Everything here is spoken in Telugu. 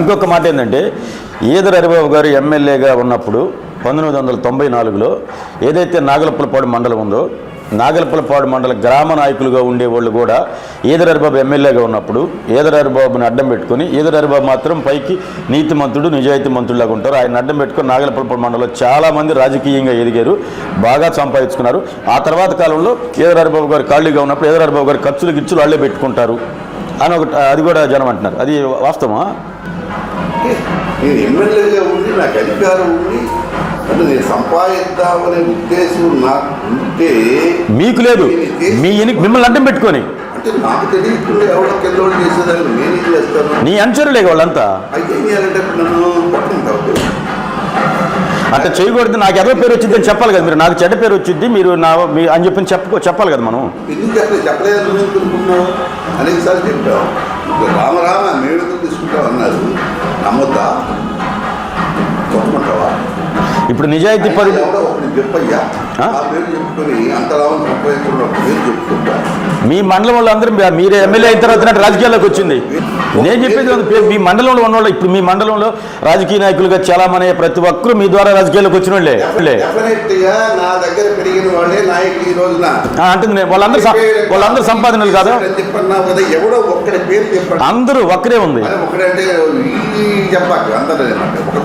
ఇంకొక మాట ఏంటంటే ఈదర హరిబాబు గారు ఎమ్మెల్యేగా ఉన్నప్పుడు 1994లో ఏదైతే నాగలపులపాడు మండలం ఉందో నాగలపులపాడు మండల గ్రామ నాయకులుగా ఉండేవాళ్ళు కూడా ఈదర హరిబాబు ఎమ్మెల్యేగా ఉన్నప్పుడు ఈదర హరిబాబుని అడ్డం పెట్టుకుని ఈదర హరిబాబు మాత్రం పైకి నీతిమంతుడు నిజాయితీ మంత్రులాగా ఉంటారు. ఆయన అడ్డం పెట్టుకుని నాగలపులపాడు మండలంలో చాలామంది రాజకీయంగా ఎదిగారు, బాగా సంపాదించుకున్నారు. ఆ తర్వాత కాలంలో ఈదర హరిబాబు గారు ఖాళీగా ఉన్నప్పుడు ఈదర హరిబాబు గారు ఖర్చులు గిచ్చులు వాళ్ళే పెట్టుకుంటారు అని ఒకటి అది కూడా జనం అంటున్నారు. అది వాస్తవమా? నేను ఎమ్మెల్యేగా ఉండి నాకు అధికారం ఉంది అంటే నేను సంపాదిద్దామనే ఉద్దేశం నాకు ఉంటే మీకు లేదు, మిమ్మల్ని అడ్డం పెట్టుకొని అంటే నాకు తెలియకుండా ఎవరో కింద చేసేదాన్ని నేనేం చేస్తాను? నీ అనుచరులే వాళ్ళంతా. అయితే ఏం చేయాలంటే నన్ను పట్టుకుంటావు అంటే చేయకూడదు, నాకు ఎవరి పేరు వచ్చింది అని చెప్పాలి కదా. మీరు నాకు చెడ్డ పేరు వచ్చింది మీరు అని చెప్పి చెప్పాలి కదా. మనం ఎందుకు చెప్పలేదు నువ్వు అనుకున్నావు అనేకసార్లు చెప్పావు. రామరామ మేము తీసుకుంటావు అన్నారు, నమ్మొద్దా? కొట్టుకుంటావా? ఇప్పుడు నిజాయితీ చెప్పయ్యా చెప్పుకొని అంతలా చెప్పుకుంటా. మీ మండలంలో అందరూ మీరే ఎమ్మెల్యే అయిన తర్వాత రాజకీయాల్లోకి వచ్చింది. నేను చెప్పేది మీ మండలంలో ఉన్నవాళ్ళు ఇప్పుడు మీ మండలంలో రాజకీయ నాయకులుగా చాలా మంది ప్రతి ఒక్కరు మీ ద్వారా రాజకీయాల్లోకి వచ్చిన వాళ్ళే. నా దగ్గర పెరిగిన వాళ్ళే నాయకులు ఈ రోజున అంటే వాళ్ళందరూ సంపాదనలు కాదు చెప్పన్నావు కదా. ఎవడో ఒక్కడి పేరు చెప్పండి, అందరూ ఒక్కరే ఉంది. ఒకడంటే చెప్పాక అందరూ